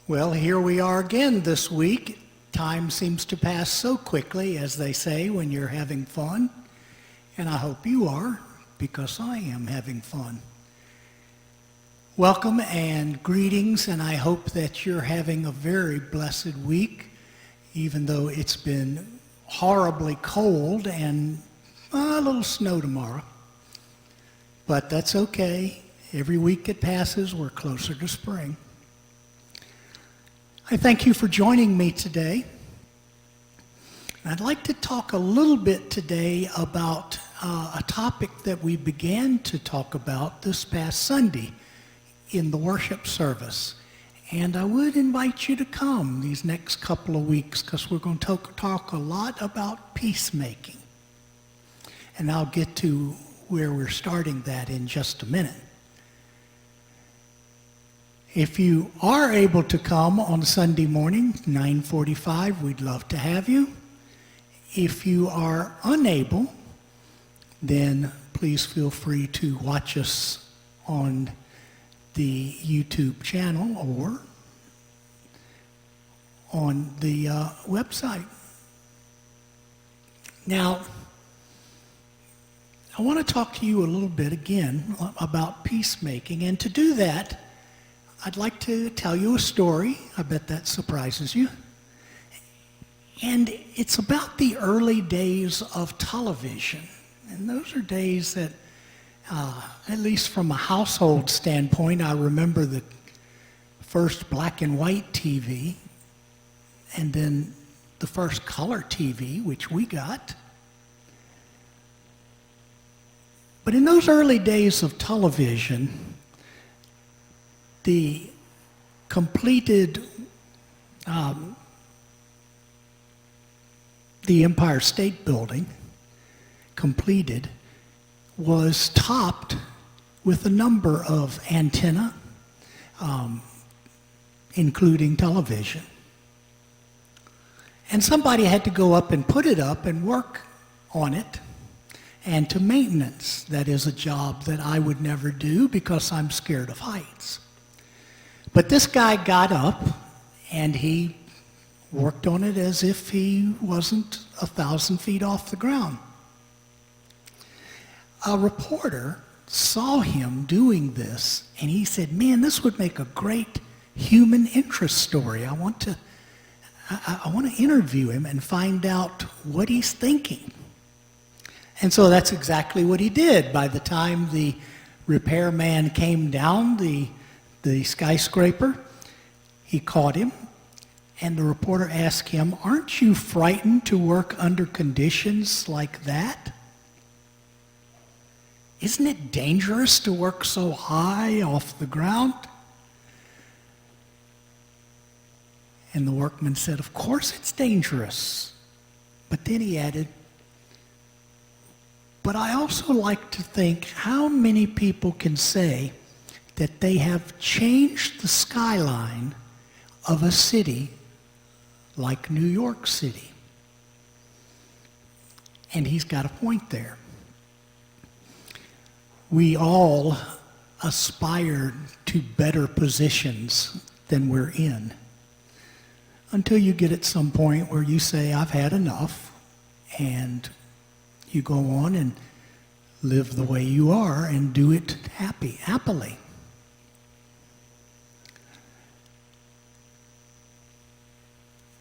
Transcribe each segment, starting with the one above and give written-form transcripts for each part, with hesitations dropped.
Well, here we are again this week. Time seems to pass so quickly, as they say, when you're having fun. And I hope you are, because I am having fun. Welcome and greetings, and I hope that you're having a very blessed week, even though it's been horribly cold and a little snow tomorrow. But that's okay. Every week it passes, we're closer to spring. I thank you for joining me today. I'd like to talk a little bit today about a topic that we began to talk about this past Sunday in the worship service. And I would invite you to come these next couple of weeks because we're going to talk a lot about peacemaking. And I'll get to where we're starting that in just a minute. If you are able to come on Sunday morning, 9:45, we'd love to have you. If you are unable, then please feel free to watch us on the YouTube channel or on the website. Now, I want to talk to you a little bit again about peacemaking, and to do that, I'd like to tell you a story. I bet that surprises you. And it's about the early days of television. And those are days that, at least from a household standpoint, I remember the first black and white TV, and then the first color TV, which we got. But in those early days of television, the completed the Empire State Building, completed, was topped with a number of antenna, including television. And somebody had to go up and put it up and work on it, and to maintenance. That is a job that I would never do because I'm scared of heights. But this guy got up and he worked on it as if he wasn't 1,000 feet off the ground. A reporter saw him doing this and he said, "Man, this would make a great human interest story. I want to interview him and find out what he's thinking." And so that's exactly what he did. By the time the repairman came down the skyscraper, he caught him, and the reporter asked him, "Aren't you frightened to work under conditions like that? Isn't it dangerous to work so high off the ground?" And the workman said, "Of course it's dangerous." But then he added, "But I also like to think how many people can say that they have changed the skyline of a city like New York City." And he's got a point there. We all aspire to better positions than we're in, until you get at some point where you say, "I've had enough," and you go on and live the way you are and do it happily.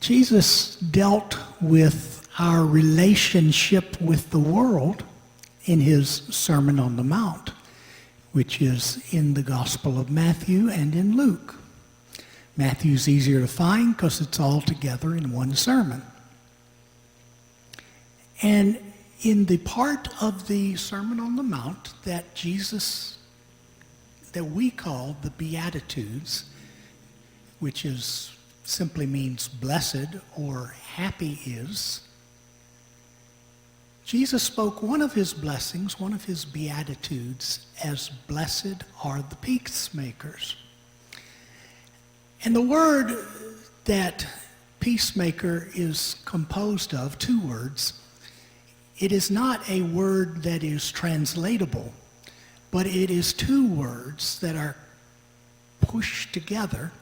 Jesus dealt with our relationship with the world in his Sermon on the Mount, which is in the Gospel of Matthew and in Luke. Matthew's easier to find because it's all together in one sermon. And in the part of the Sermon on the Mount that we call the Beatitudes, which simply means blessed or happy is, Jesus spoke one of his blessings, one of his Beatitudes, as blessed are the peacemakers. And the word that peacemaker is composed of, two words, it is not a word that is translatable, but it is two words that are pushed together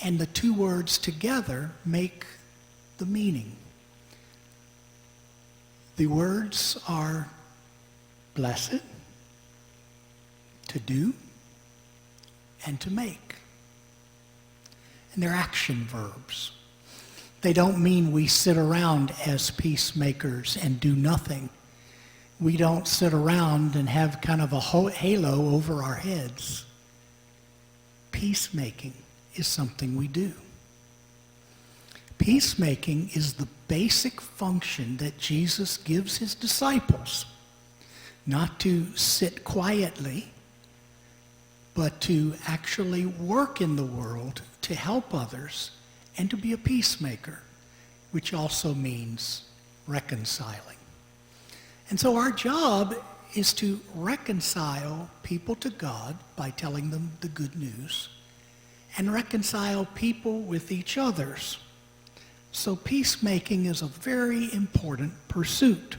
And the two words together make the meaning. The words are blessed, to do, and to make. And they're action verbs. They don't mean we sit around as peacemakers and do nothing. We don't sit around and have kind of a halo over our heads. Peacemaking is something we do. Peacemaking is the basic function that Jesus gives his disciples, not to sit quietly, but to actually work in the world to help others and to be a peacemaker, which also means reconciling. And so our job is to reconcile people to God by telling them the good news and reconcile people with each others. So peacemaking is a very important pursuit.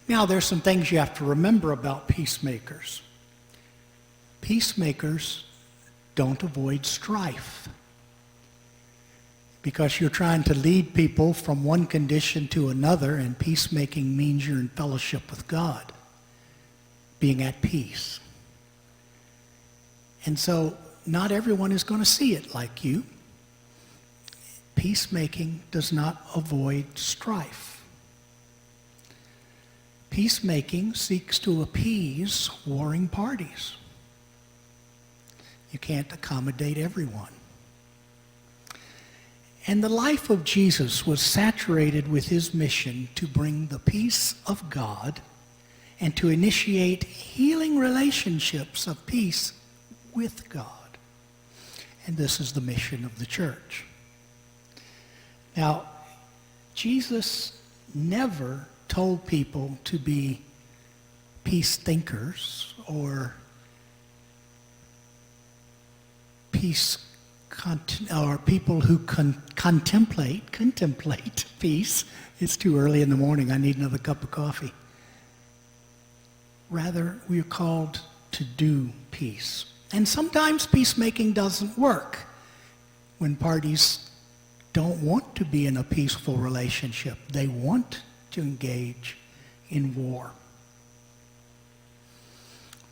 Now, there's some things you have to remember about peacemakers. Peacemakers don't avoid strife, because you're trying to lead people from one condition to another, and peacemaking means you're in fellowship with God, being at peace. And so not everyone is going to see it like you. Peacemaking does not avoid strife. Peacemaking seeks to appease warring parties. You can't accommodate everyone. And the life of Jesus was saturated with his mission to bring the peace of God and to initiate healing relationships of peace with God. And this is the mission of the church. Now, Jesus never told people to be peace thinkers or people who contemplate peace. It's too early in the morning. I need another cup of coffee. Rather, we are called to do peace. And sometimes peacemaking doesn't work when parties don't want to be in a peaceful relationship. They want to engage in war.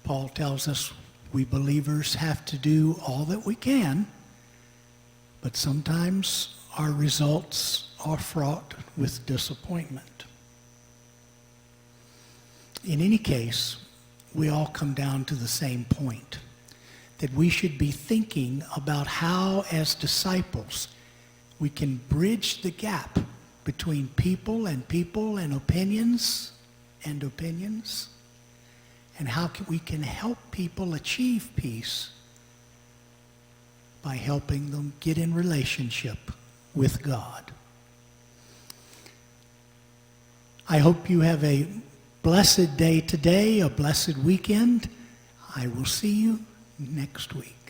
Paul tells us we believers have to do all that we can, but sometimes our results are fraught with disappointment. In any case, we all come down to the same point, that we should be thinking about how, as disciples, we can bridge the gap between people and opinions, and how we can help people achieve peace by helping them get in relationship with God. I hope you have a blessed day today, a blessed weekend. I will see you next week.